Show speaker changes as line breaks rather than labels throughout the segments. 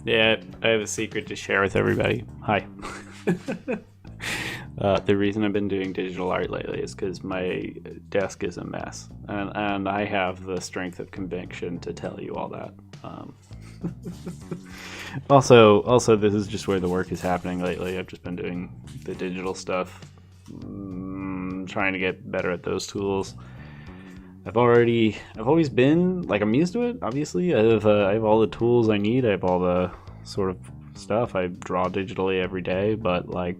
Yeah, I have a secret to share with everybody. Hi. The reason I've been doing digital art lately is because my desk is a mess, and I have the strength of conviction to tell you all that. Also, this is just where the work is happening lately. I've just been doing the digital stuff, trying to get better at those tools. I've always been like, I'm used to it. Obviously, I have all the tools I need. I have all the sort of stuff. I draw digitally every day, but like,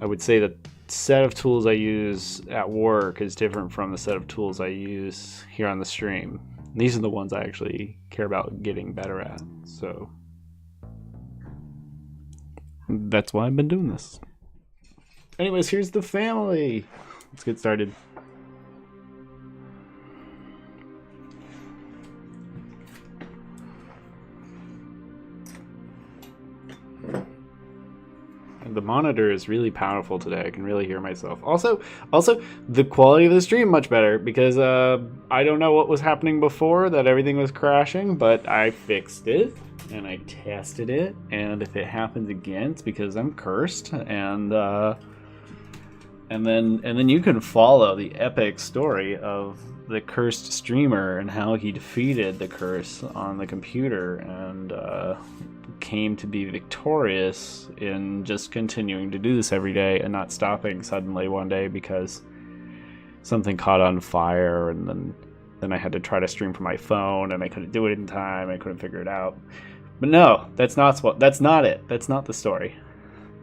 I would say that set of tools I use at work is different from the set of tools I use here on the stream. These are the ones I actually care about getting better at. So that's why I've been doing this. Anyways, here's the family. Let's get started. The monitor is really powerful today. I can really hear myself. Also, the quality of the stream much better because I don't know what was happening before, that everything was crashing, but I fixed it and I tested it, and if it happens again, it's because I'm cursed. And then you can follow the epic story of the cursed streamer and how he defeated the curse on the computer and came to be victorious in just continuing to do this every day and not stopping suddenly one day because something caught on fire, and then I had to try to stream from my phone and I couldn't do it in time. I couldn't figure it out. But no, that's not it. That's not the story.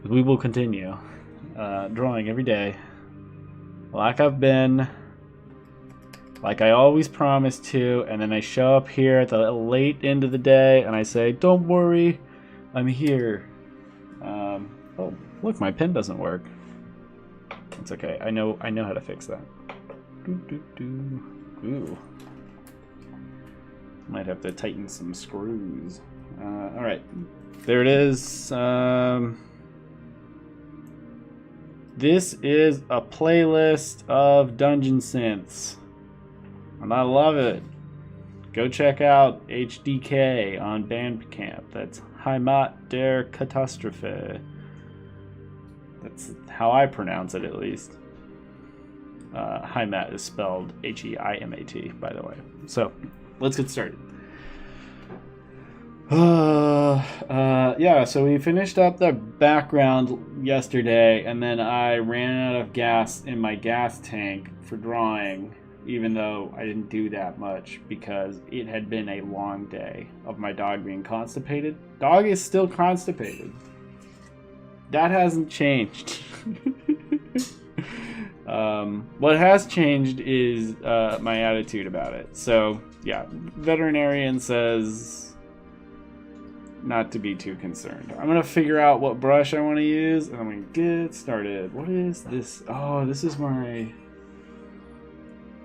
We will continue drawing every day like I've been, like I always promised to, and then I show up here at the late end of the day and I say, don't worry, I'm here. Oh, look, my pen doesn't work. It's okay. I know how to fix that. Ooh. Might have to tighten some screws. All right, there it is. This is a playlist of dungeon synths, and I love it. Go check out HDK on Bandcamp. That's Heimat der Katastrophe. That's how I pronounce it, at least. Heimat is spelled H-E-I-M-A-T, by the way. So, let's get started. Yeah, so we finished up the background yesterday, and then I ran out of gas in my gas tank for drawing, even though I didn't do that much because it had been a long day of my dog being constipated. Dog is still constipated. That hasn't changed. What has changed is my attitude about it. So, yeah, veterinarian says not to be too concerned. I'm going to figure out what brush I want to use, and I'm going to get started. What is this? Oh, this is my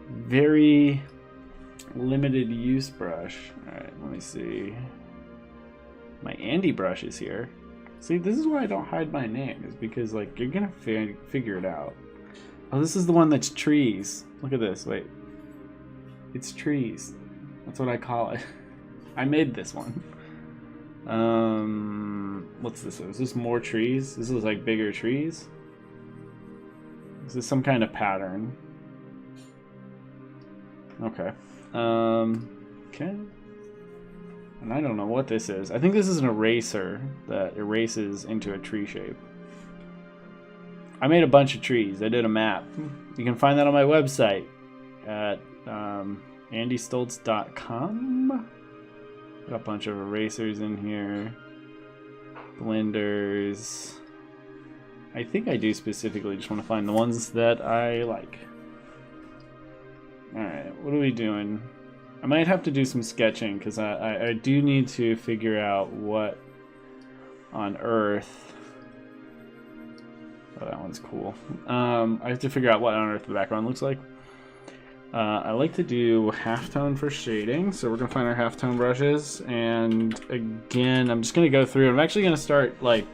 very limited use brush. Alright, let me see. My Andy brush is here. See, this is why I don't hide my name, is because, like, you're gonna figure it out. Oh, this is the one that's trees. Look at this, wait. It's trees. That's what I call it. I made this one. What's this? Is this more trees? This is like bigger trees? Is this some kind of pattern? Okay. Okay. And I don't know what this is. I think this is an eraser that erases into a tree shape. I made a bunch of trees. I did a map. You can find that on my website at andystoltz.com. Got a bunch of erasers in here. Blenders. I think I do specifically just want to find the ones that I like. Alright, what are we doing? I might have to do some sketching because I do need to figure out what on earth. Oh, that one's cool. I have to figure out what on earth the background looks like. I like to do halftone for shading, so we're gonna find our halftone brushes, and again, I'm just gonna go through. I'm actually gonna start like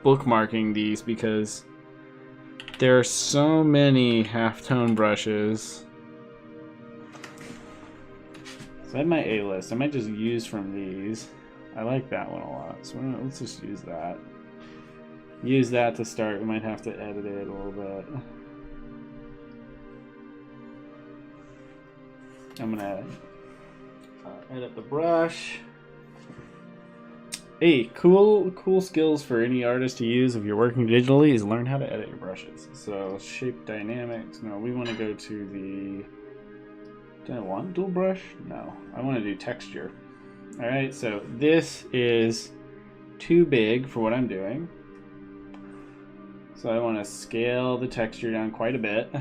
bookmarking these because There are so many halftone brushes. So I have my A list. I might just use from these. I like that one a lot. So let's just use that. Use that to start. We might have to edit it a little bit. I'm gonna edit the brush. Hey, cool skills for any artist to use if you're working digitally is learn how to edit your brushes. So shape dynamics. No, we want to go to the. Do I want dual brush? No, I want to do texture. All right, so this is too big for what I'm doing. So I want to scale the texture down quite a bit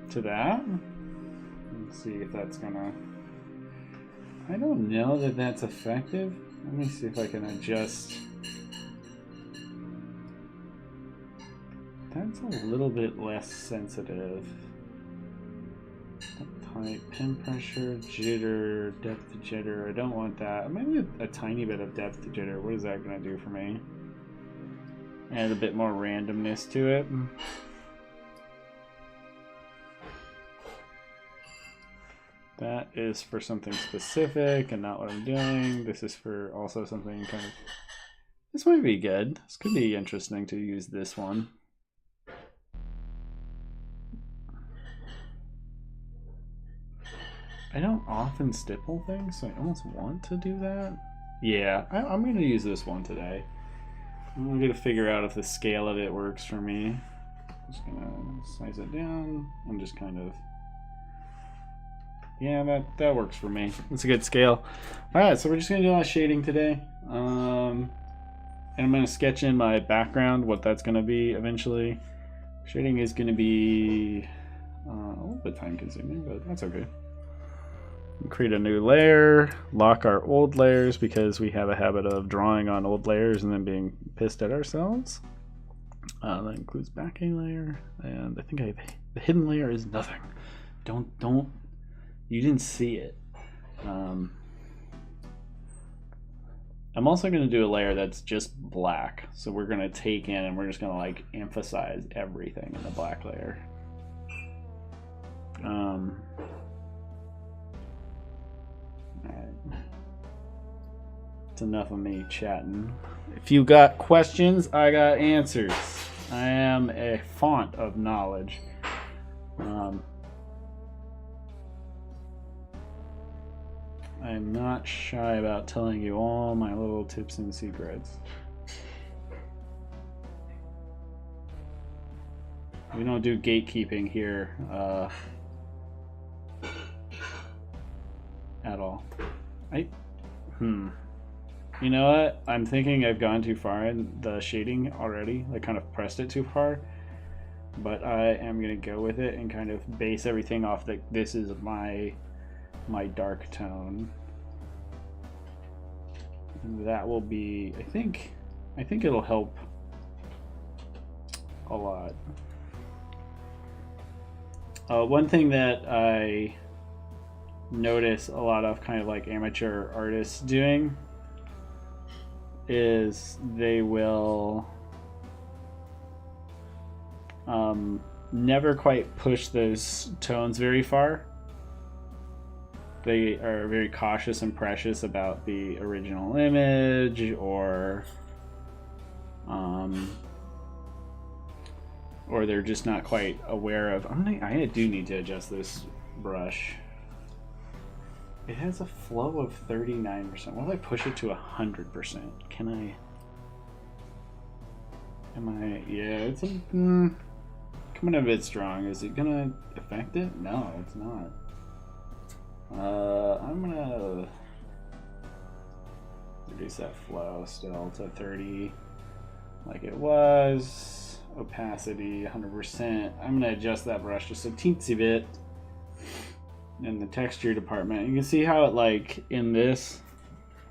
to that. Let's see if that's gonna. I don't know that that's effective. Let me see if I can adjust. That's a little bit less sensitive. Type, pen pressure, jitter, depth to jitter. I don't want that. Maybe a tiny bit of depth to jitter. What is that going to do for me? Add a bit more randomness to it. That is for something specific and not what I'm doing. This is for also something kind of... This might be good. This could be interesting to use this one. I don't often stipple things, so I almost want to do that. Yeah, I'm going to use this one today. I'm going to figure out if the scale of it works for me. I'm just going to size it down and just kind of... Yeah, that works for me. It's a good scale. Alright, so we're just going to do a lot of shading today. And I'm going to sketch in my background, what that's going to be eventually. Shading is going to be a little bit time consuming, but that's okay. Create a new layer, lock our old layers because we have a habit of drawing on old layers and then being pissed at ourselves. That includes backing layer, and I think the hidden layer is nothing. Don't, you didn't see it. I'm also going to do a layer that's just black. So we're going to take in and we're just going to like emphasize everything in the black layer. Alright. It's enough of me chatting. If you got questions, I got answers. I am a font of knowledge. I'm not shy about telling you all my little tips and secrets. We don't do gatekeeping here at all. You know what? I'm thinking I've gone too far in the shading already. I kind of pressed it too far. But I am going to go with it and kind of base everything off that this is my dark tone. And that will be, I think it'll help a lot. One thing that I notice a lot of kind of like amateur artists doing is they will never quite push those tones very far. They are very cautious and precious about the original image, or they're just not quite aware of. I do need to adjust this brush. It has a flow of 39%. What if I push it to 100%? Can I? Yeah, it's coming a bit strong. Is it gonna affect it? No, it's not. I'm gonna reduce that flow still to 30 like it was. Opacity 100%. I'm gonna adjust that brush just a teensy bit in the texture department. You can see how it, like, in this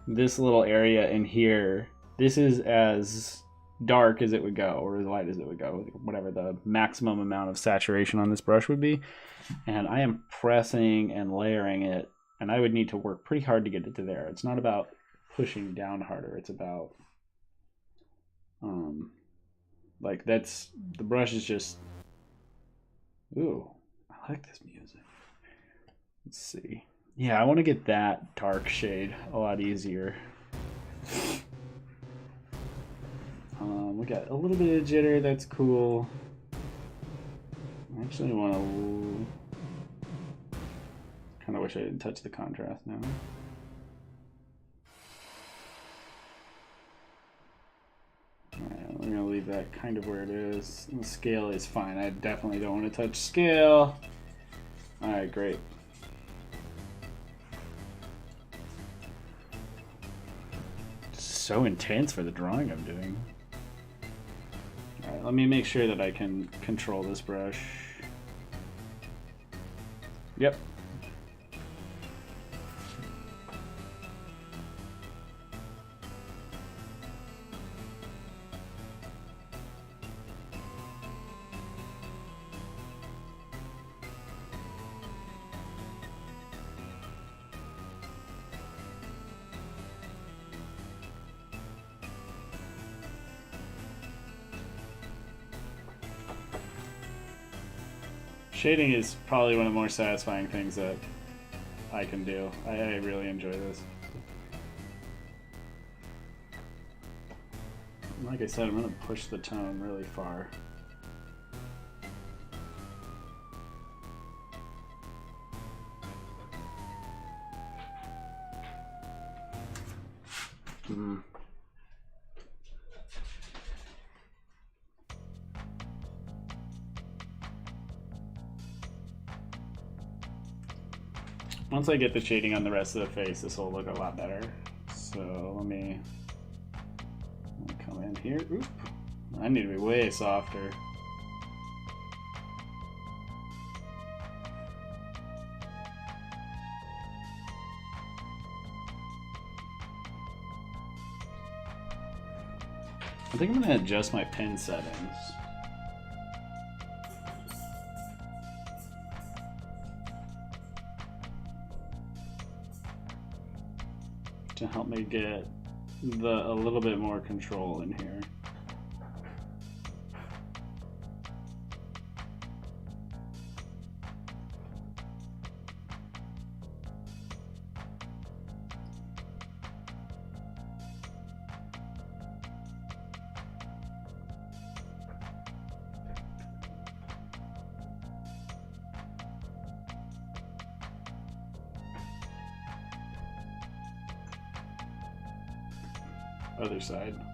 little area in here, this is as dark as it would go, or as light as it would go, whatever the maximum amount of saturation on this brush would be. And I am pressing and layering it, and I would need to work pretty hard to get it to there. It's not about pushing down harder, it's about Like that's the brush is just. Ooh, I like this music. Let's see. Yeah, I want to get that dark shade a lot easier. We got a little bit of jitter. That's cool. I actually want to. Kind of wish I didn't touch the contrast now. Alright, we're going to leave that kind of where it is. The scale is fine. I definitely don't want to touch scale. Alright, great. So intense for the drawing I'm doing. Alright, let me make sure that I can control this brush. Yep. Shading is probably one of the more satisfying things that I can do. I really enjoy this. Like I said, I'm going to push the tone really far. Once I get the shading on the rest of the face, this will look a lot better. So let me come in here. Oop. I need to be way softer. I think I'm going to adjust my pen settings. To help me get a little bit more control in here.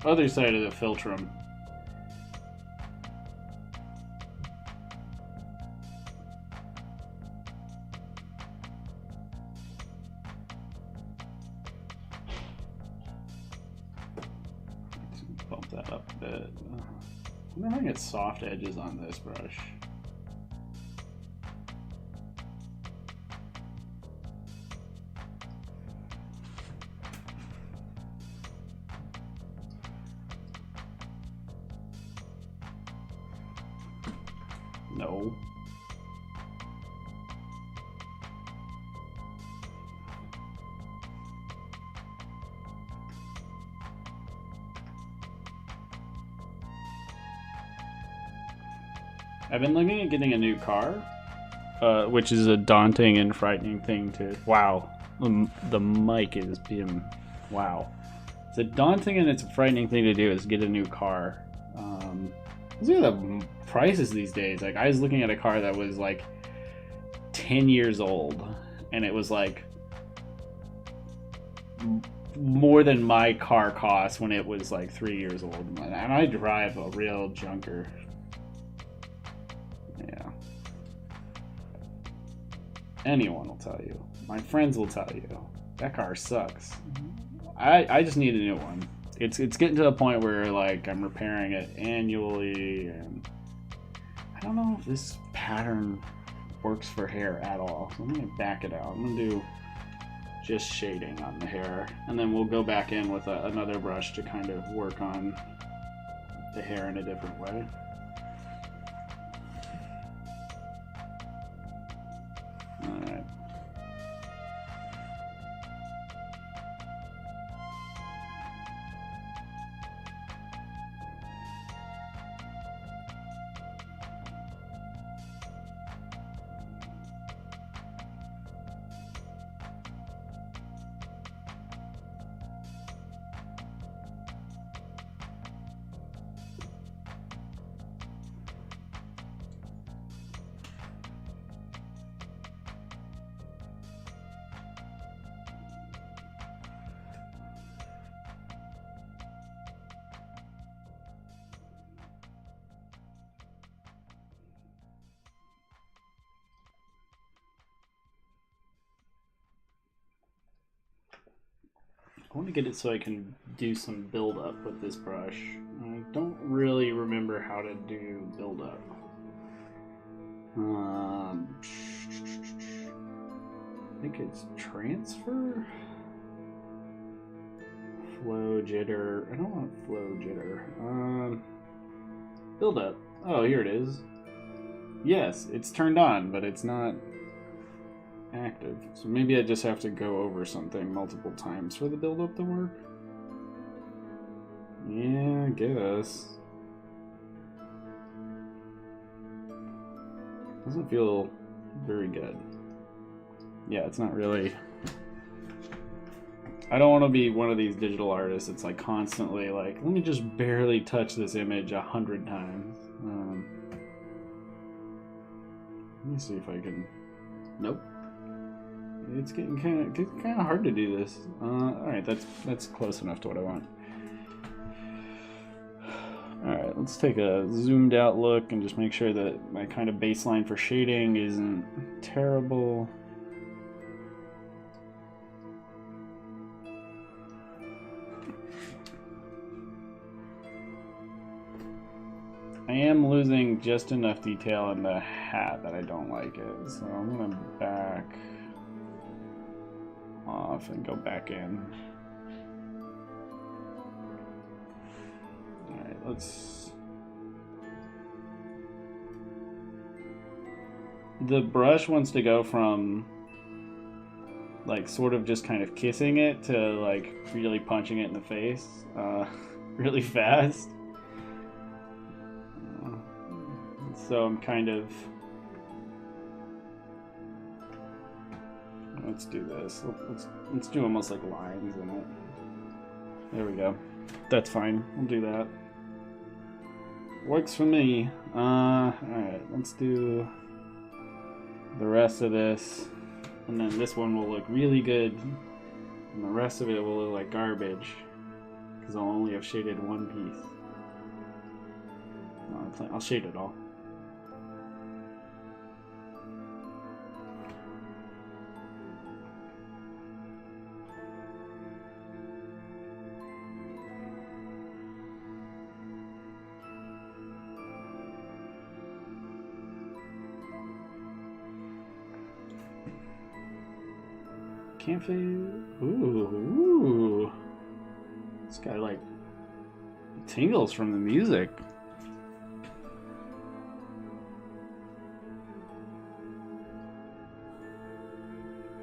Other side of the philtrum. Let's bump that up a bit. I wonder if I can get soft edges on this brush. No. I've been looking at getting a new car, which is a daunting and frightening thing to... Wow. The mic is being... Wow. It's a daunting and it's a frightening thing to do is get a new car. Look at the prices these days. Like, I was looking at a car that was like 10 years old, and it was like more than my car cost when it was like 3 years old. And I drive a real junker. Yeah. Anyone will tell you. My friends will tell you. That car sucks. I just need a new one. It's getting to a point where like I'm repairing it annually, and I don't know if this pattern works for hair at all. So I'm gonna back it out. I'm gonna do just shading on the hair, and then we'll go back in with another brush to kind of work on the hair in a different way. All right. I want to get it so I can do some build up with this brush. I don't really remember how to do build up. I think it's transfer, flow jitter. I don't want flow jitter. Build up. Oh, here it is. Yes, it's turned on, but it's not active. So maybe I just have to go over something multiple times for the build up to work. Yeah, I guess. Doesn't feel very good. Yeah, it's not really. I don't want to be one of these digital artists. It's like constantly like, let me just barely touch this image 100 times. Let me see if I can. Nope. It's getting kind of hard to do this. All right, that's close enough to what I want. All right, let's take a zoomed out look and just make sure that my kind of baseline for shading isn't terrible. I am losing just enough detail in the hat that I don't like it, so I'm gonna back off and go back in. Alright, let's... The brush wants to go from like sort of just kind of kissing it to like really punching it in the face really fast. So I'm kind of... Let's do this. Let's do almost like lines in it. There we go. That's fine. We'll do that. Works for me. Alright, let's do the rest of this. And then this one will look really good. And the rest of it will look like garbage. Because I'll only have shaded one piece. No, I'll shade it all. Can't feel. Ooh. This guy like tingles from the music.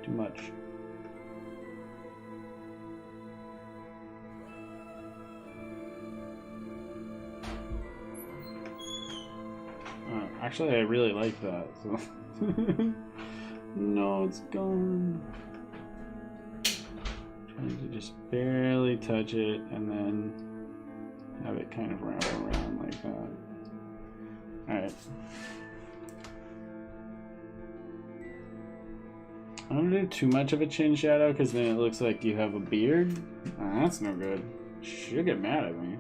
Too much. Actually, I really like that. So. No, it's gone. Trying to just barely touch it and then have it kind of wrap around like that. Alright. I don't do too much of a chin shadow because then it looks like you have a beard. That's no good. She'll get mad at me.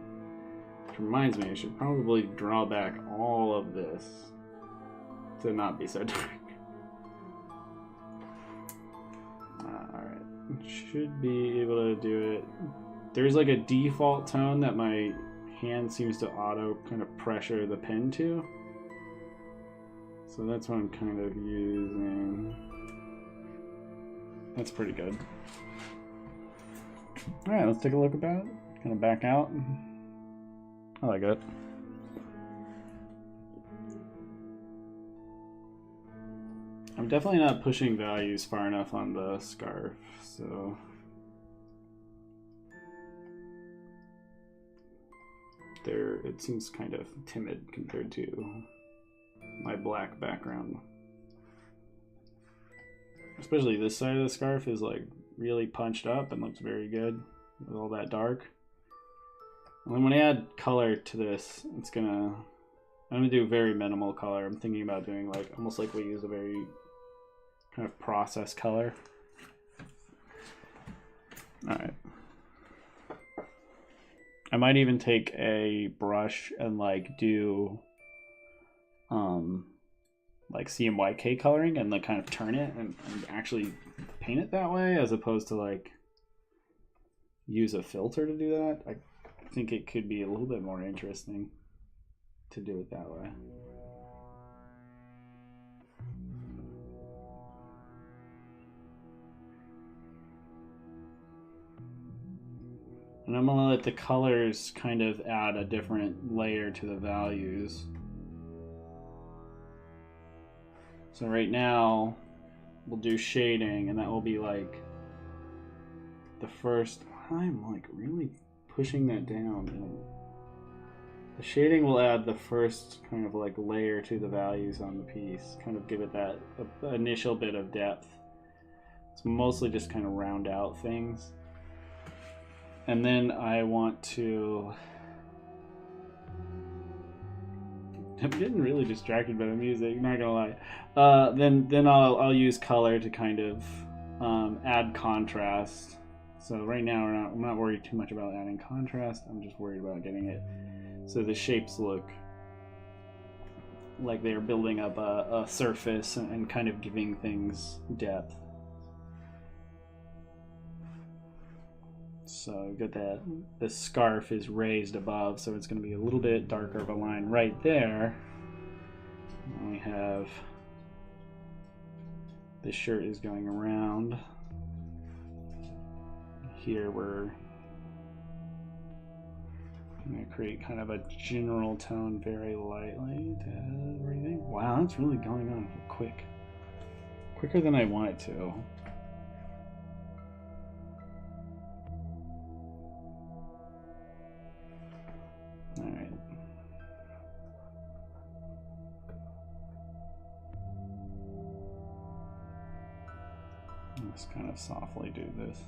Which reminds me, I should probably draw back all of this to not be so dark. Alright. Should be able to do it. There's like a default tone that my hand seems to auto kind of pressure the pen to. So that's what I'm kind of using. That's pretty good. Alright, let's take a look at that. Kind of back out. I like it. I'm definitely not pushing values far enough on the scarf, so... it seems kind of timid compared to my black background. Especially this side of the scarf is like really punched up and looks very good with all that dark. And then when I add color to this, I'm gonna do very minimal color. I'm thinking about doing like almost like we use a very kind of process color. All right. I might even take a brush and like do like CMYK coloring and like kind of turn it and actually paint it that way, as opposed to like use a filter to do that, I think it could be a little bit more interesting to do it that way. And I'm gonna let the colors kind of add a different layer to the values. So right now, we'll do shading, and that will be like the first. I'm like really pushing that down. The shading will add the first kind of like layer to the values on the piece, kind of give it that initial bit of depth. It's mostly just kind of round out things. And then I want to. I'm getting really distracted by the music, not gonna lie. Then I'll use color to kind of add contrast. So right now I'm not worried too much about adding contrast. I'm just worried about getting it so the shapes look like they're building up a surface and kind of giving things depth. So got that the scarf is raised above, so it's going to be a little bit darker of a line right there. And we have the shirt is going around. Here we're going to create kind of a general tone very lightly to everything. Wow, that's really going on quick. Quicker than I want it to. Alright. Let's kind of softly do this.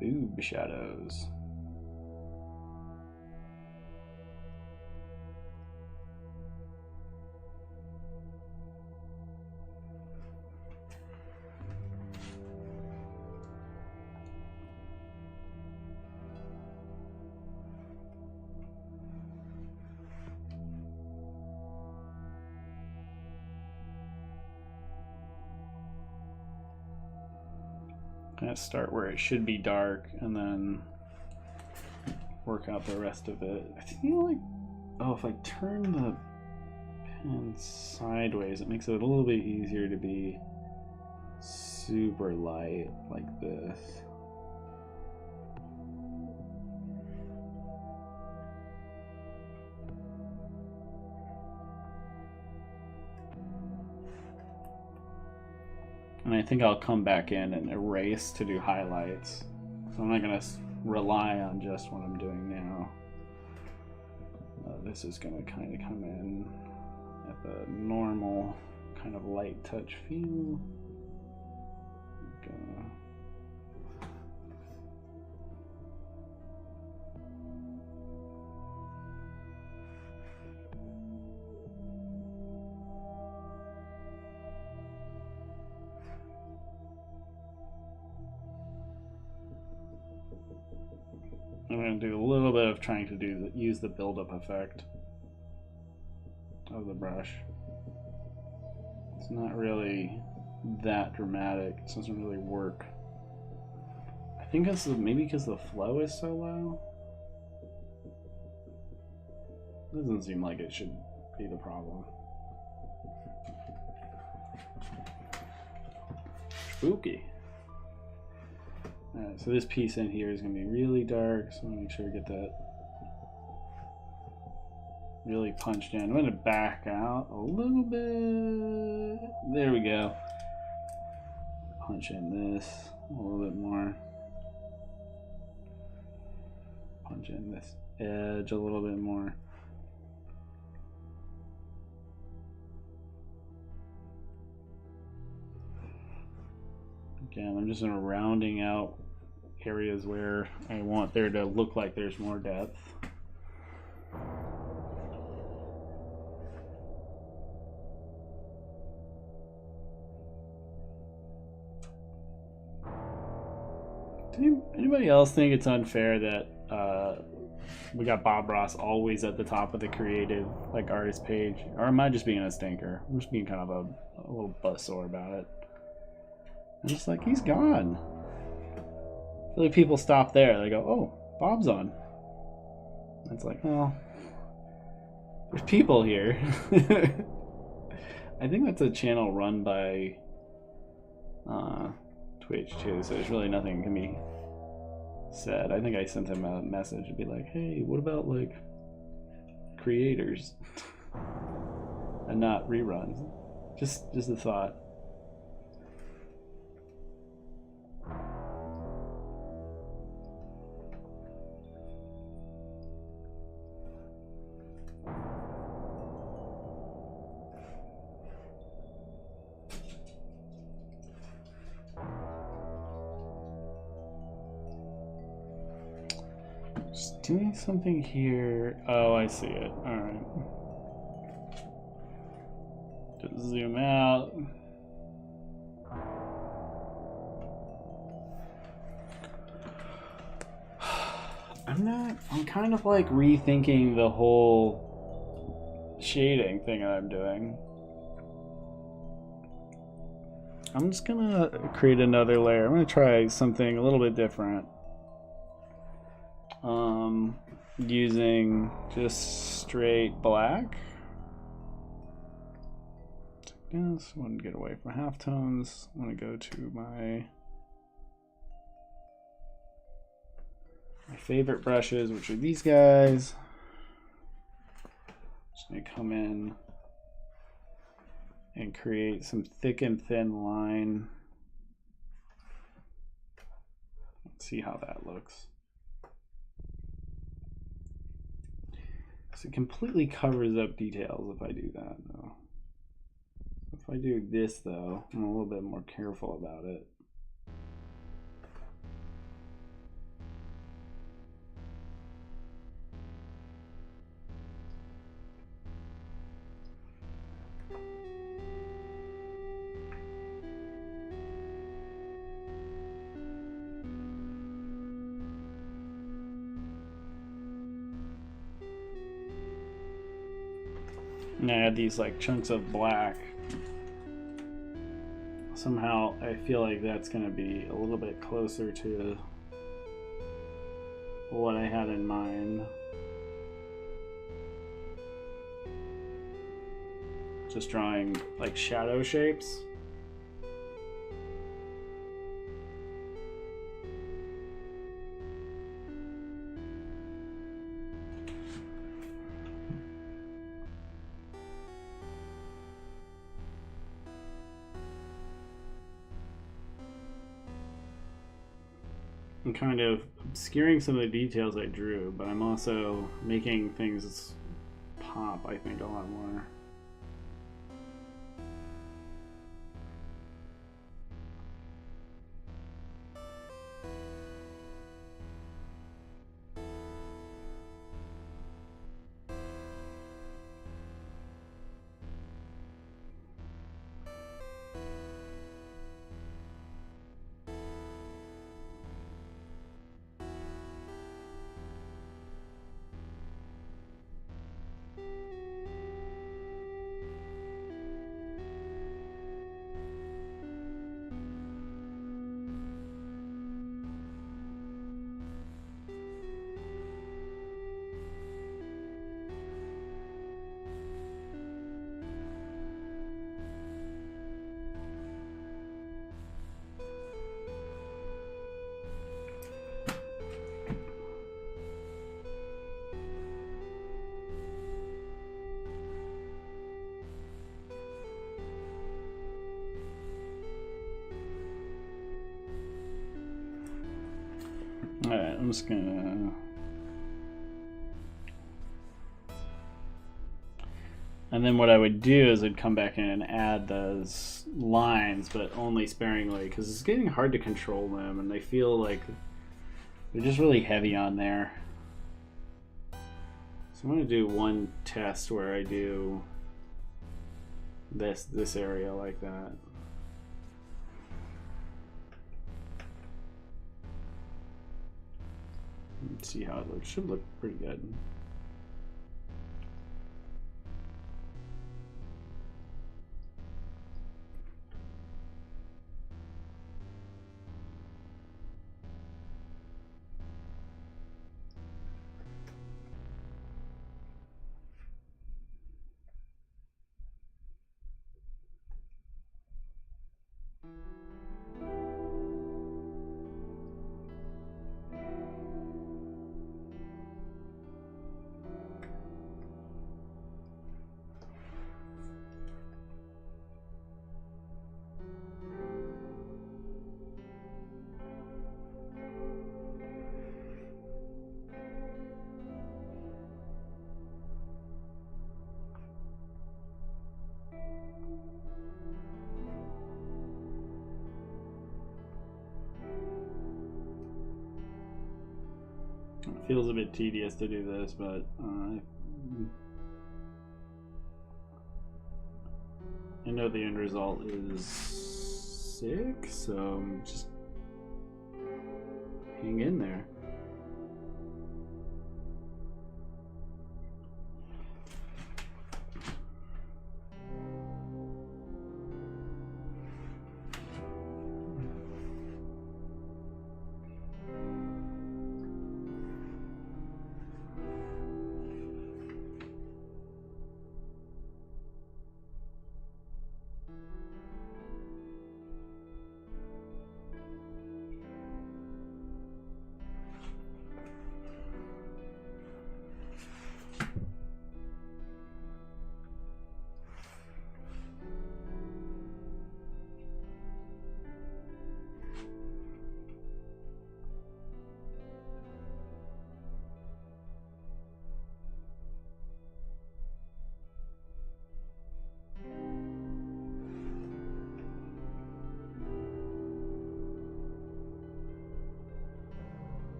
Boob shadows. Kind of start where it should be dark and then work out the rest of it. I feel like, oh, if I turn the pen sideways, it makes it a little bit easier to be super light like this. And I think I'll come back in and erase to do highlights. So I'm not going to rely on just what I'm doing now. This is going to kind of come in at the normal kind of light touch feel. I'm going to do a little bit of trying to use the build-up effect of the brush. It's not really that dramatic. It doesn't really work. I think it's maybe because the flow is so low. Doesn't seem like it should be the problem. Spooky. Alright, so this piece in here is going to be really dark, so I'm going to make sure we get that really punched in. I'm going to back out a little bit. There we go. Punch in this a little bit more. Punch in this edge a little bit more. Again, I'm just rounding out areas where I want there to look like there's more depth. Anybody else think it's unfair that we got Bob Ross always at the top of the creative like artist page? Or am I just being a stinker? I'm just being kind of a little buzzsore about it. I'm just like, he's gone. I feel like people stop there. They go, oh, Bob's on. And it's like, well, there's people here. I think that's a channel run by Twitch too, so there's really nothing can be said. I think I sent him a message to be like, hey, what about like creators and not reruns? Just a thought. Just doing something here. Oh, I see it. All right. Just zoom out. I'm kind of like rethinking the whole shading thing that I'm doing. I'm just gonna create another layer. I'm gonna try something a little bit different. Using just straight black. Yes, I want to get away from halftones. I want to go to my favorite brushes, which are these guys. Just gonna come in and create some thick and thin line. Let's see how that looks. So it completely covers up details if I do that, though. If I do this, though, I'm a little bit more careful about it. And I add these like chunks of black. Somehow I feel like that's going to be a little bit closer to what I had in mind. Just drawing like shadow shapes. I'm kind of obscuring some of the details I drew, but I'm also making things pop, I think, a lot more. Alright, I'm just gonna... And then what I would do is I'd come back in and add those lines, but only sparingly, because it's getting hard to control them, and they feel like they're just really heavy on there. So I'm going to do one test where I do this area like that. Let's see how it looks. Should look pretty good. It feels a bit tedious to do this, but I know the end result is sick, so just hang in there.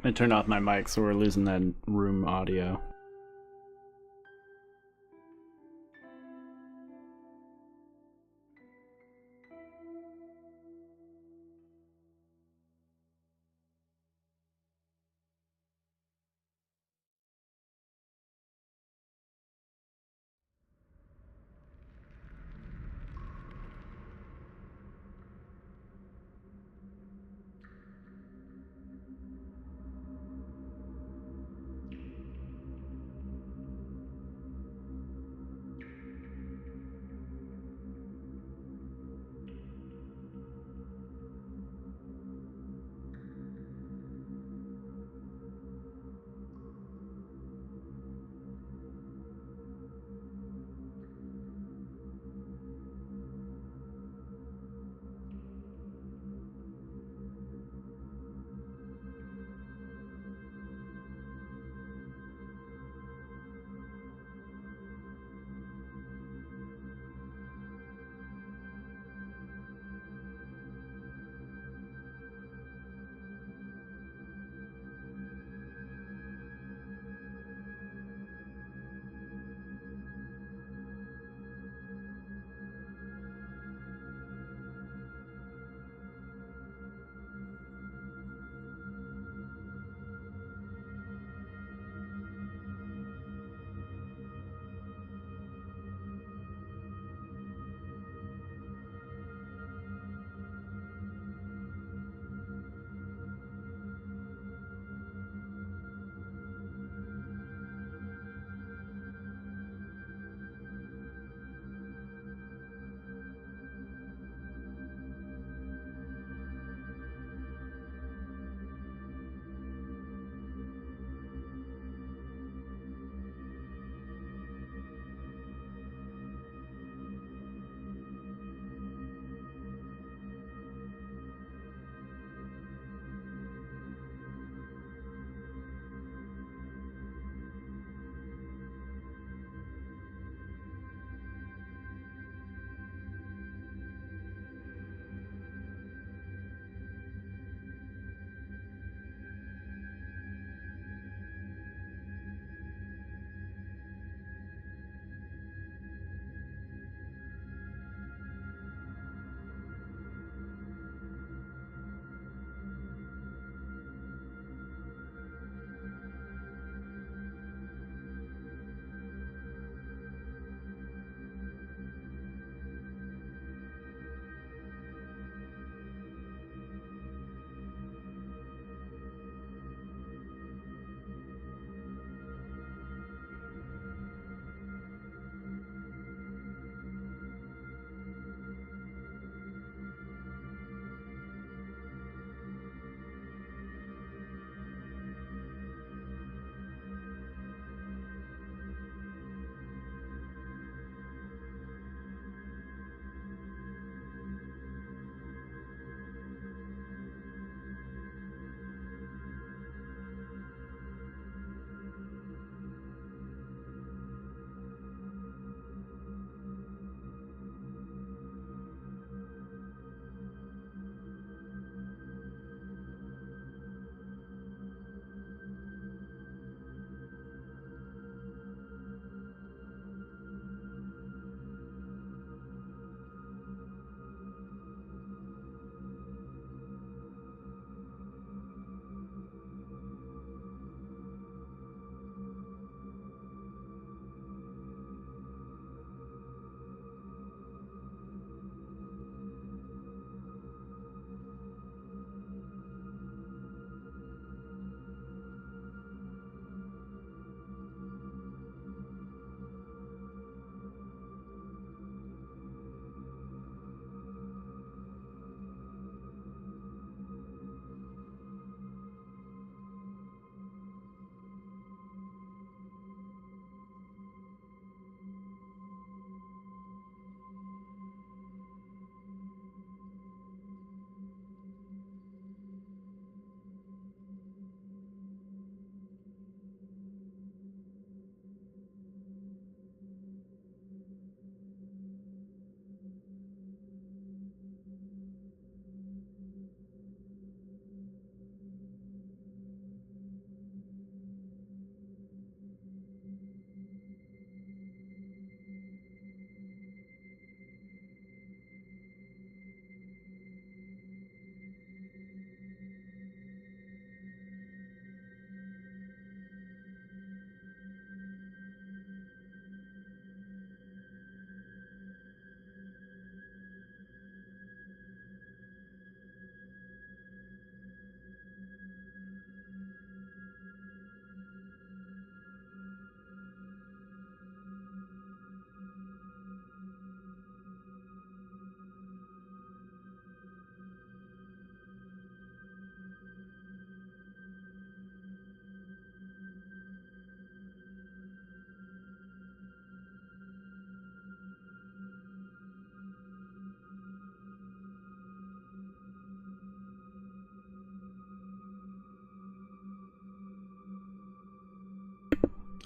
I turned off my mic, so we're losing that room audio.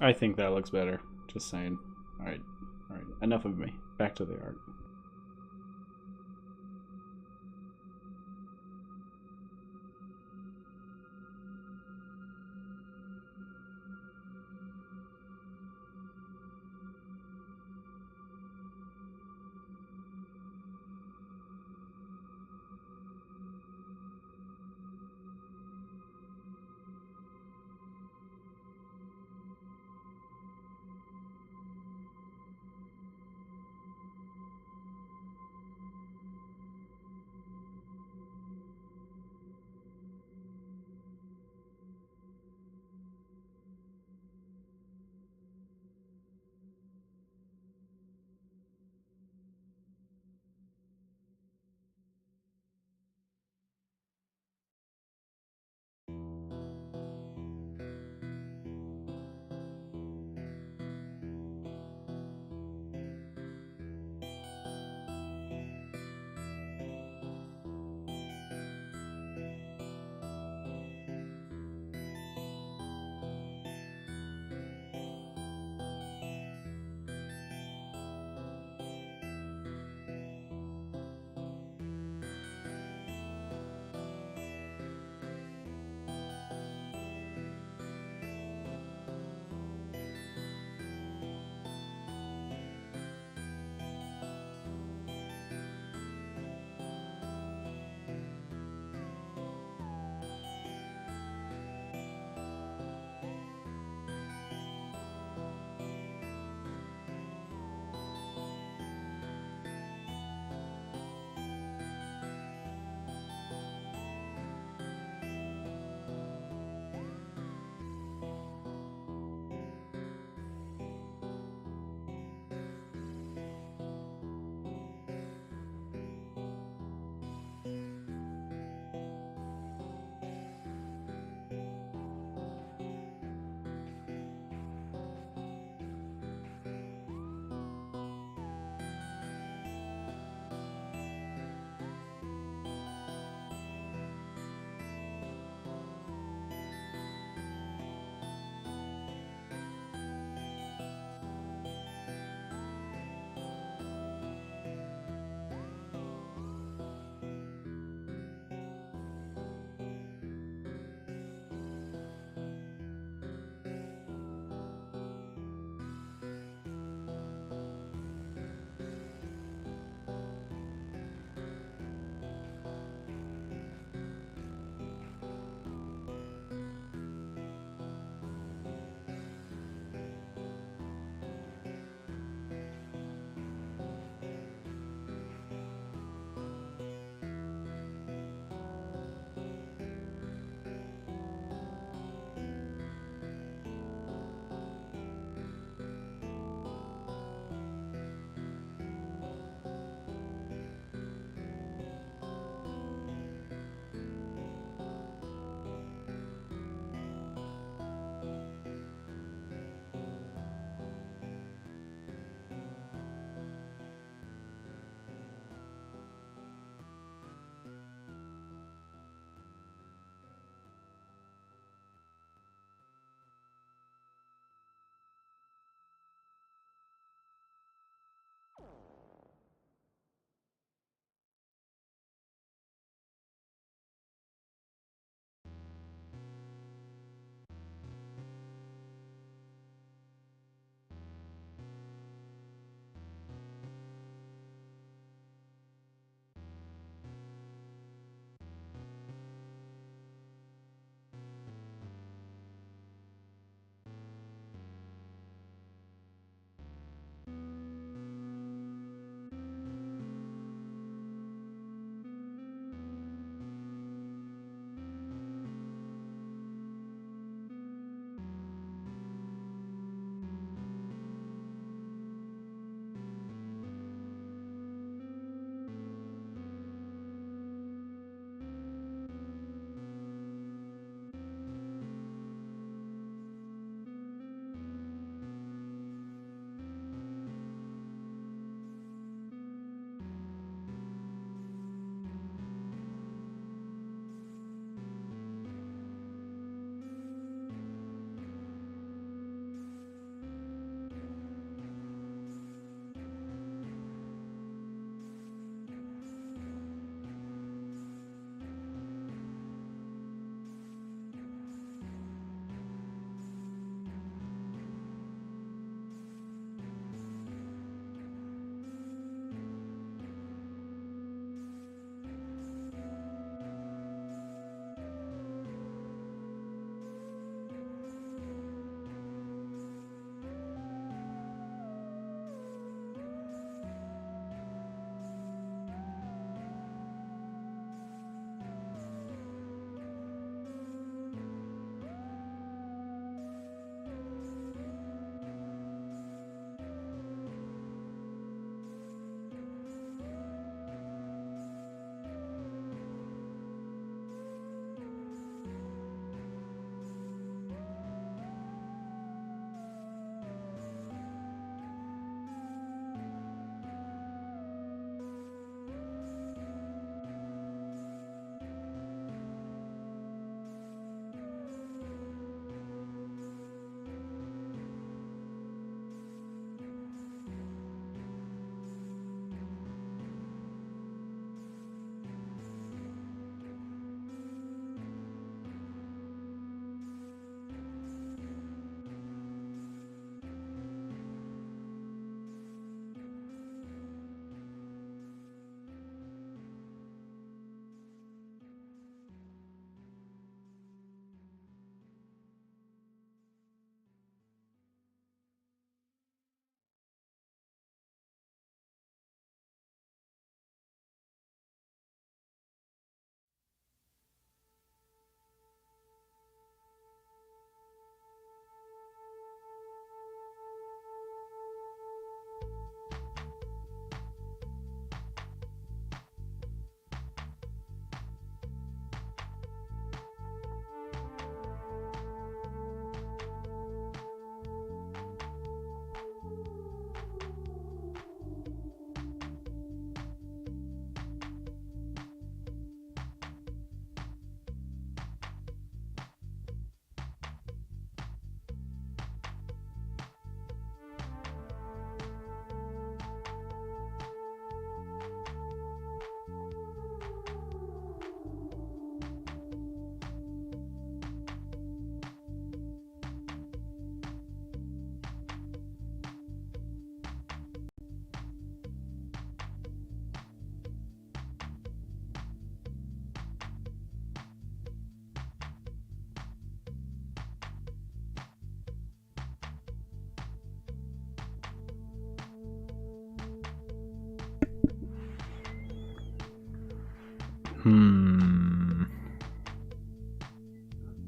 I think that looks better. Just saying. Alright. Alright. Enough of me. Back to the art.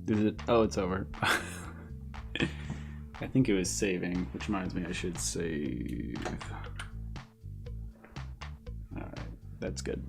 Is it? Oh, it's over. I think it was saving, which reminds me I should save. Alright, that's good.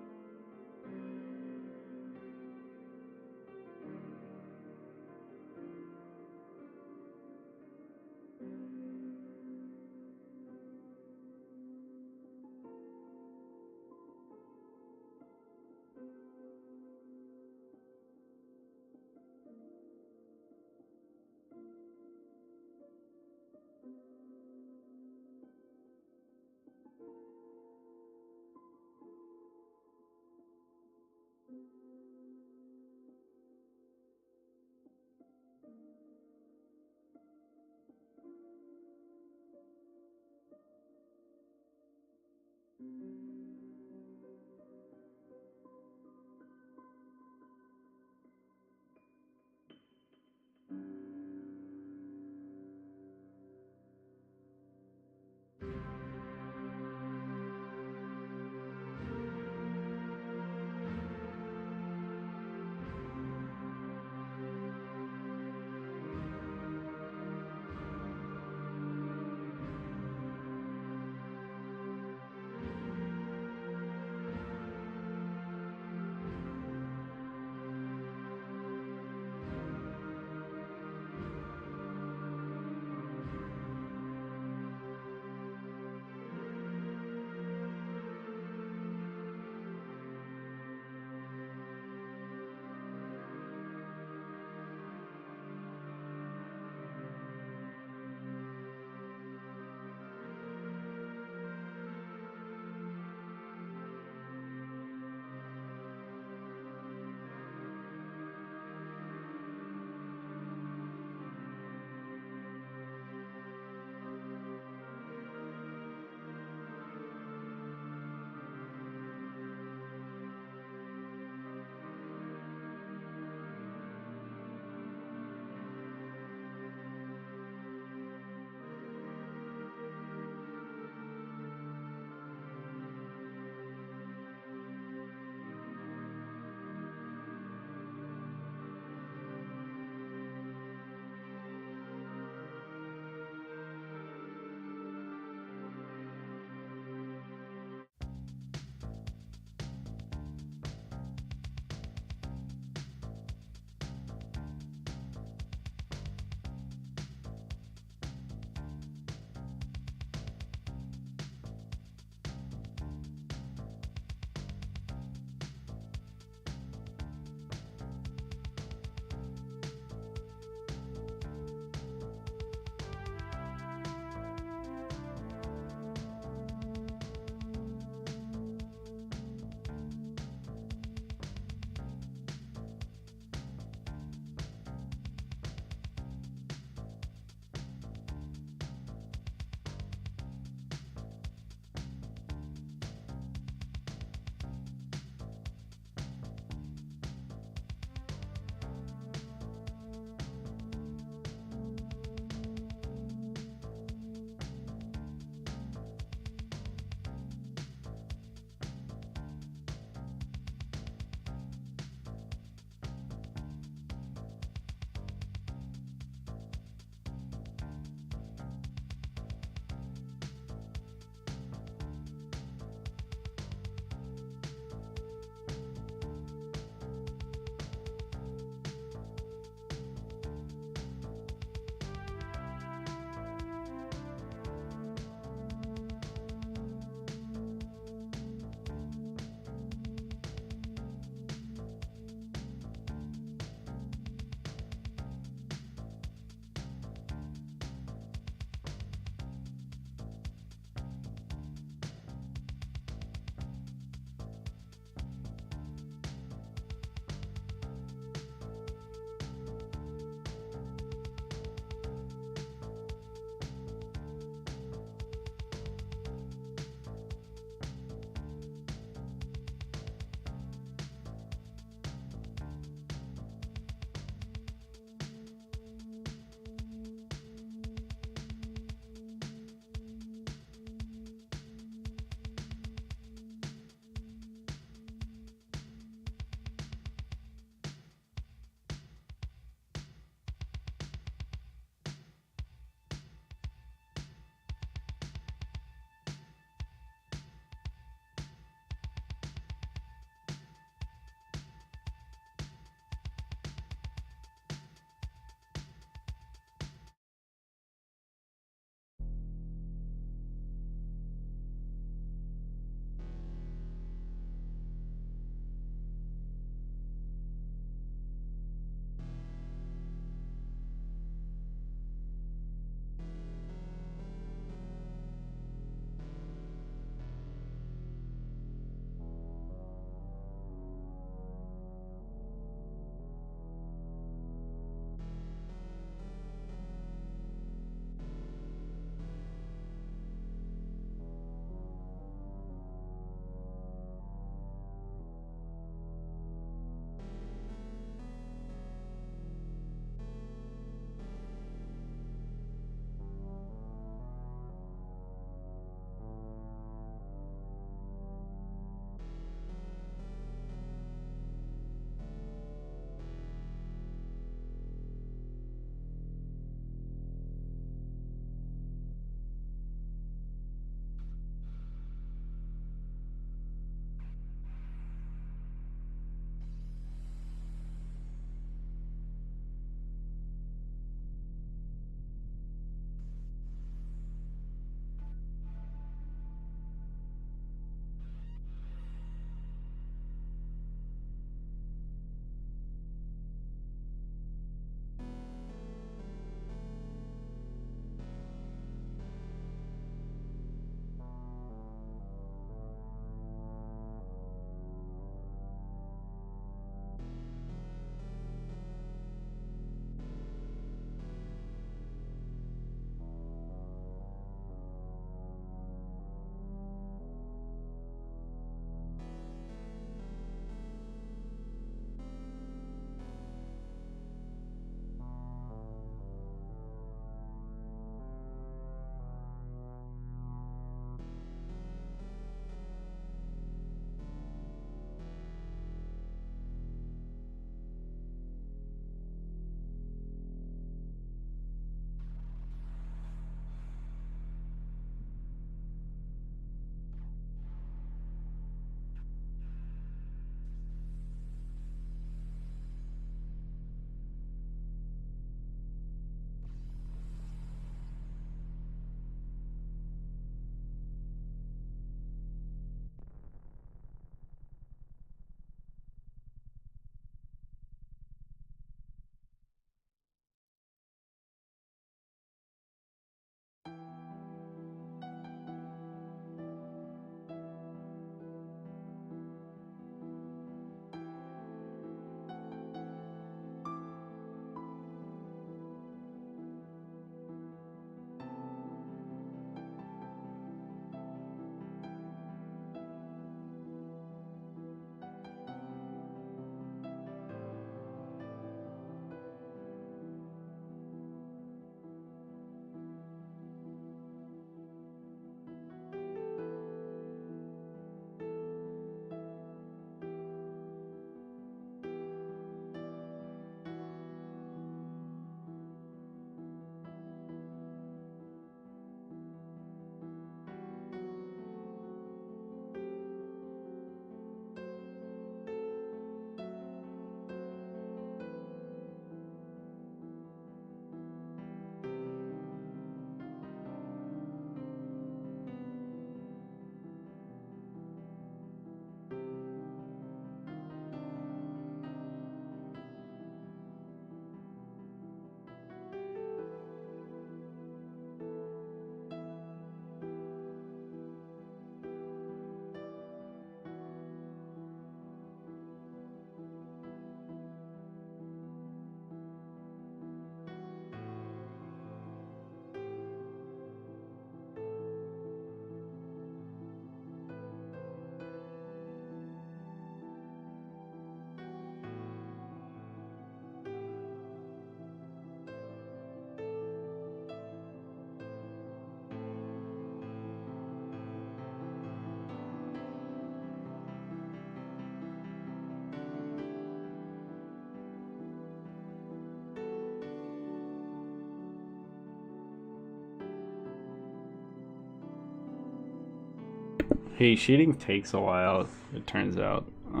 Hey, shading takes a while, it turns out. So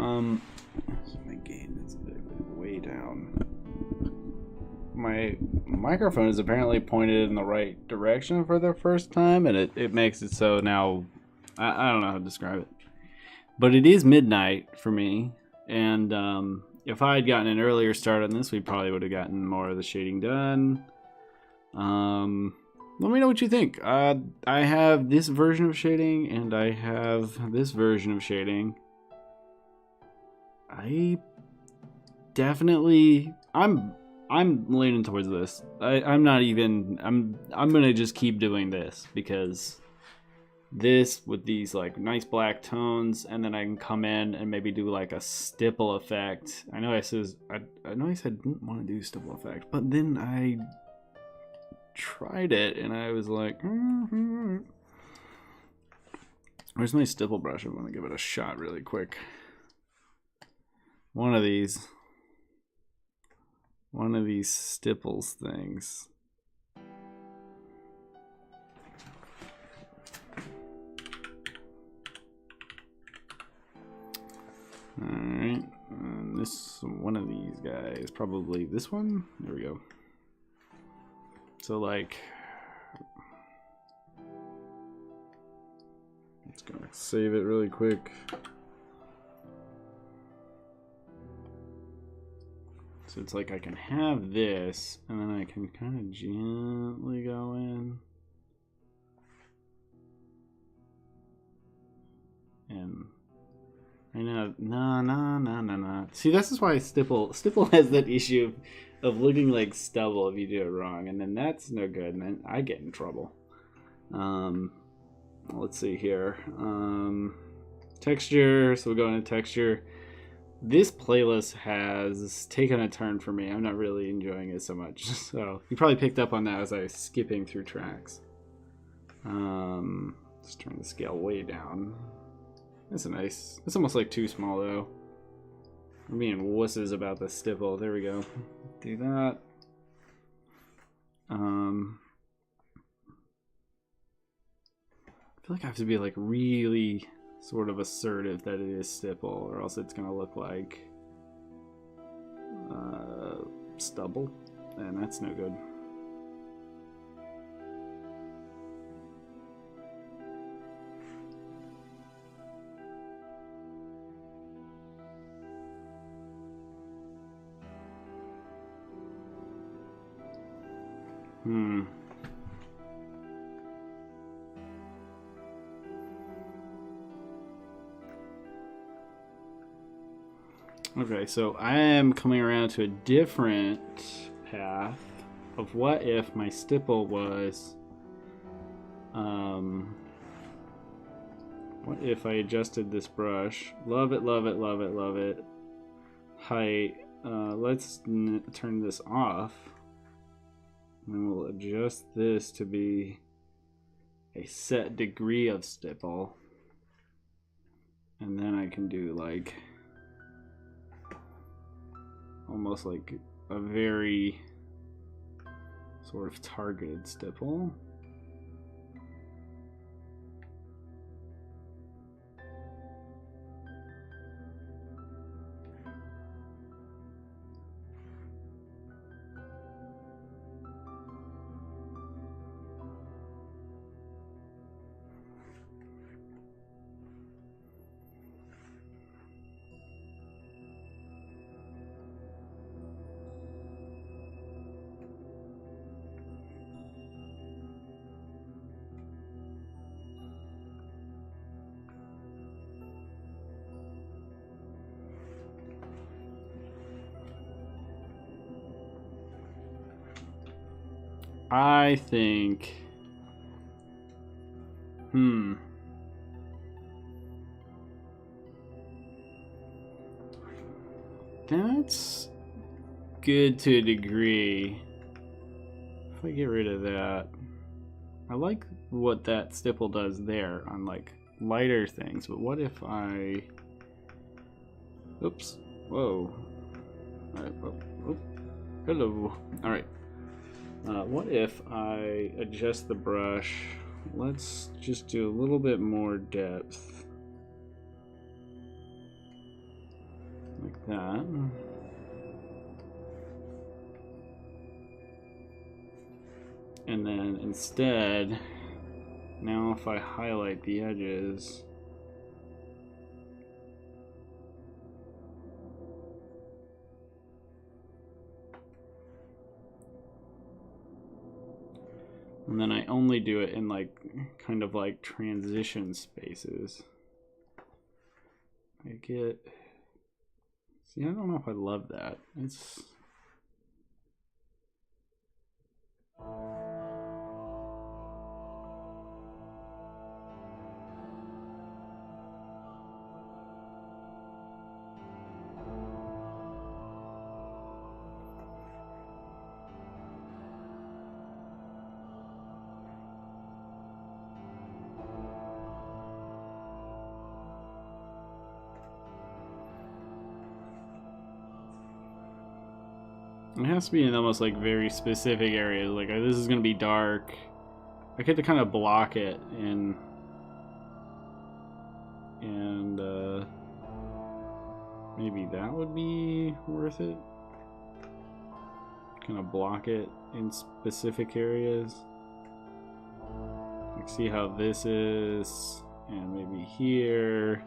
my gain is way down. My microphone is apparently pointed in the right direction for the first time, and it makes it so now I don't know how to describe it. But it is midnight for me, and if I had gotten an earlier start on this, we probably would have gotten more of the shading done. Let me know what you think. I have this version of shading, and I have this version of shading. I definitely I'm leaning towards this. I'm not even I'm gonna just keep doing this, because this with these like nice black tones, and then I can come in and maybe do like a stipple effect. I know I said I didn't want to do stipple effect, but then I tried it and I was like, where's my stipple brush? I want to give it a shot really quick. One of these stipples things. Alright, this one of these guys, probably this one. There we go. So like, it's gonna save it really quick. So it's like I can have this, and then I can kind of gently go in. And I know, no. See, this is why stipple has that issue of looking like stubble if you do it wrong, and then that's no good, and then I get in trouble. Let's see here. Texture, so we'll go into texture. This playlist has taken a turn for me. I'm not really enjoying it so much. So you probably picked up on that as I was skipping through tracks. Just turn the scale way down. That's nice. It's almost like too small though. I'm being wusses about the stipple. There we go. Do that. I feel like I have to be like really sort of assertive that it is stipple, or else it's gonna look like stubble, and that's no good. Okay, so I am coming around to a different path of what if my stipple was, what if I adjusted this brush? Love it, love it, love it, love it. Height, let's turn this off. And we'll adjust this to be a set degree of stipple. And then I can do like almost like a very sort of targeted stipple. I think, that's good to a degree. If I get rid of that, I like what that stipple does there on like lighter things, but what if I, oops, whoa, all right, oh, hello, all right. What if I adjust the brush? Let's just do a little bit more depth. that. And then instead, now if I highlight the edges, and then I only do it in like kind of like transition spaces. I get, see, I don't know if I love that. It's it has to be in almost like very specific areas. Like this is gonna be dark. I get to kind of block it in, and maybe that would be worth it. Kind of block it in specific areas. Like see how this is, and maybe here.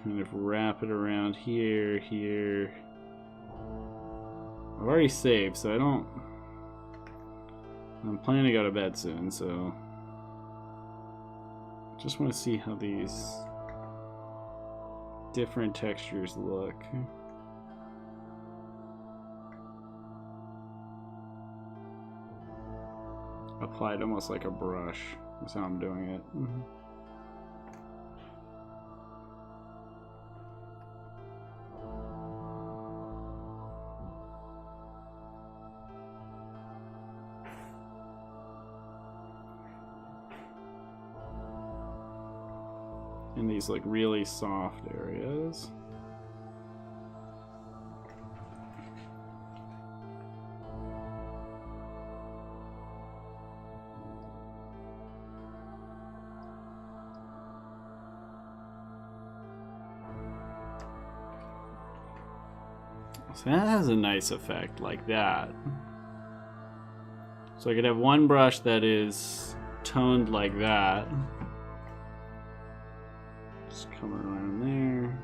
Kind of wrap it around here, here. I've already saved, so I'm planning to go to bed soon, so just want to see how these different textures look. Applied almost like a brush. That's how I'm doing it. In these like really soft areas. So that has a nice effect like that. So I could have one brush that is toned like that. Just come around there.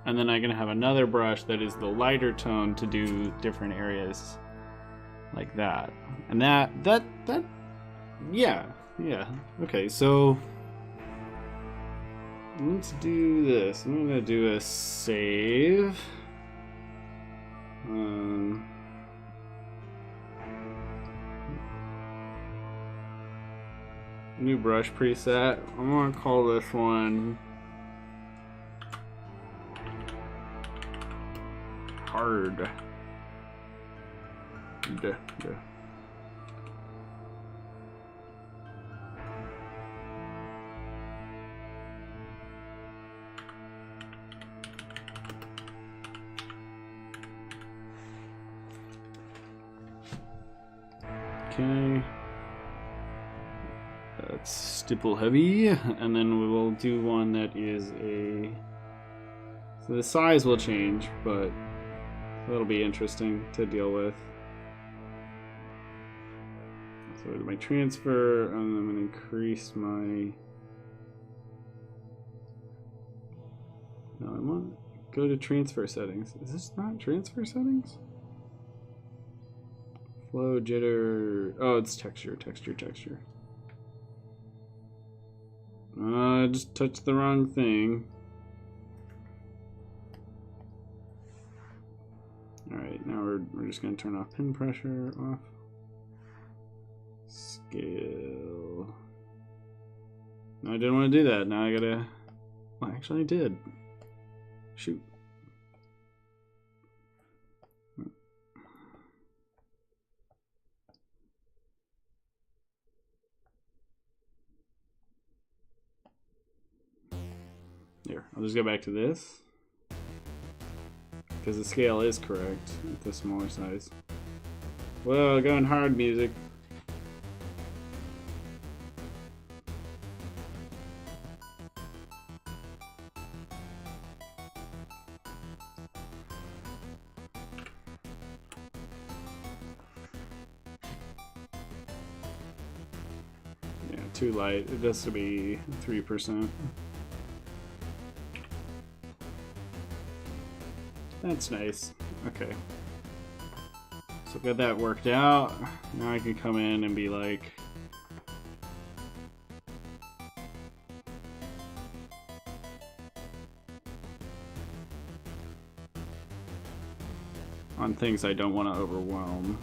And then I'm gonna have another brush that is the lighter tone to do different areas like that. And yeah. Okay, so let's do this. I'm gonna do a save. New brush preset. I'm gonna call this one hard. Duh. Okay. That's stipple heavy, and then we will do one that is a. So the size will change, but that'll be interesting to deal with. So my transfer, and I'm going to increase my. No, I want to go to transfer settings. Is this not transfer settings? Flow, jitter. Oh, it's texture. I just touched the wrong thing. Alright, now we're just going to turn off pin pressure, off. Scale. No, I didn't want to do that. Now I gotta. Well, actually, I did. Shoot. Here, I'll just go back to this. Because the scale is correct at the smaller size. Whoa, going hard music. too light. It has to be 3%. That's nice. Okay. So got that worked out. Now I can come in and be like, on things I don't want to overwhelm.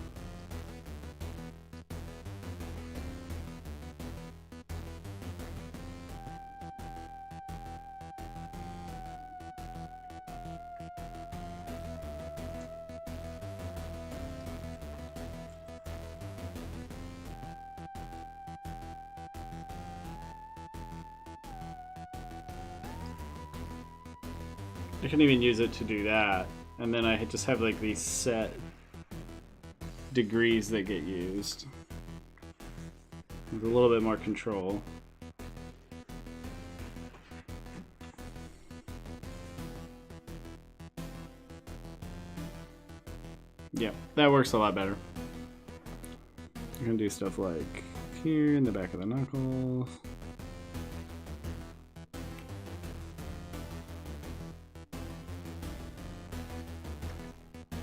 I can even use it to do that, and then I just have like these set degrees that get used with a little bit more control. Yeah, that works a lot better. You can do stuff like here in the back of the knuckles.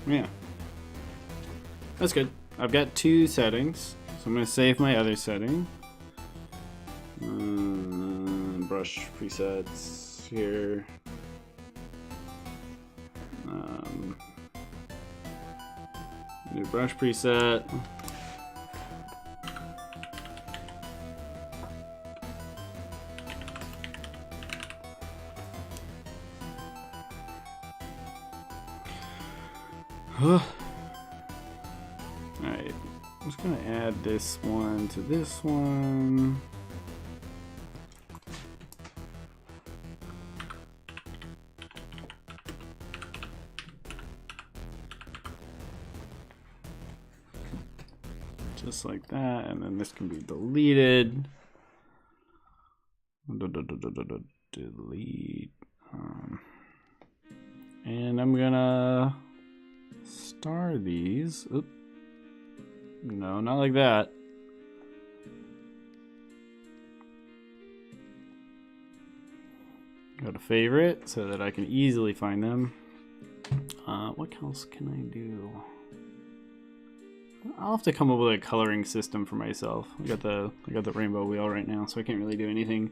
Yeah, that's good. I've got 2 settings, so I'm going to save my other setting. Brush presets here. New brush preset. Alright, I'm just gonna add this one to this one. Just like that, and then this can be deleted. Delete. And I'm gonna star these. Oop. No, not like that. Go to favorite so that I can easily find them. What else can I do? I'll have to come up with a coloring system for myself. I got the rainbow wheel right now, so I can't really do anything.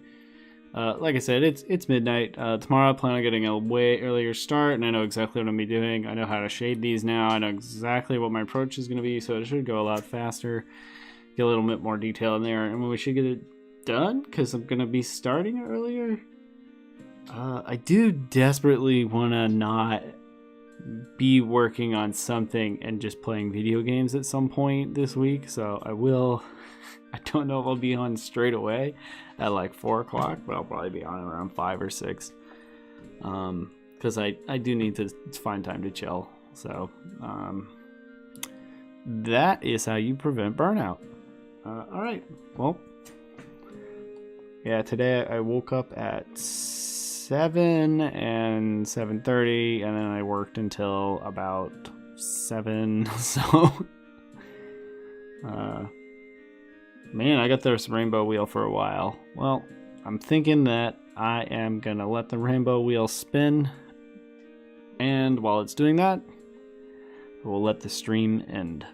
Like I said, it's midnight. Tomorrow I plan on getting a way earlier start, and I know exactly what I'm gonna be doing. I know how to shade these now. I know exactly what my approach is gonna be, so it should go a lot faster. Get a little bit more detail in there, and when we should get it done, because I'm gonna be starting earlier. I do desperately wanna not be working on something and just playing video games at some point this week, so I will. I don't know if I'll be on straight away at like 4 o'clock, but I'll probably be on around 5 or 6, because I do need to find time to chill. So that is how you prevent burnout. All right, well, yeah, today I woke up at 7 and 7:30, and then I worked until about 7. So man, I got this rainbow wheel for a while. Well, I'm thinking that I am gonna let the rainbow wheel spin, and while it's doing that, we'll let the stream end.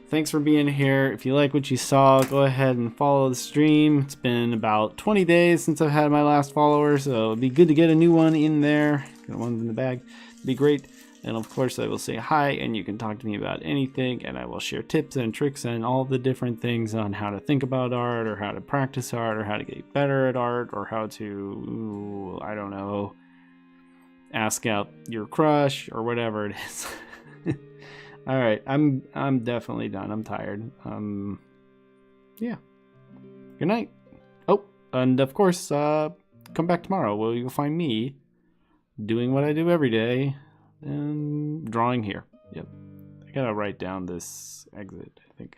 Thanks for being here. If you like what you saw, go ahead and follow the stream. It's been about 20 days since I've had my last follower, so it'd be good to get a new one in there. Got one in the bag. It'd be great. And of course, I will say hi, and you can talk to me about anything, and I will share tips and tricks and all the different things on how to think about art, or how to practice art, or how to get better at art, or how to, I don't know, ask out your crush, or whatever it is. All right, I'm definitely done. I'm tired. Yeah. Good night. Oh, and of course, come back tomorrow where you'll find me doing what I do every day and drawing here. Yep. I gotta write down this exit, I think.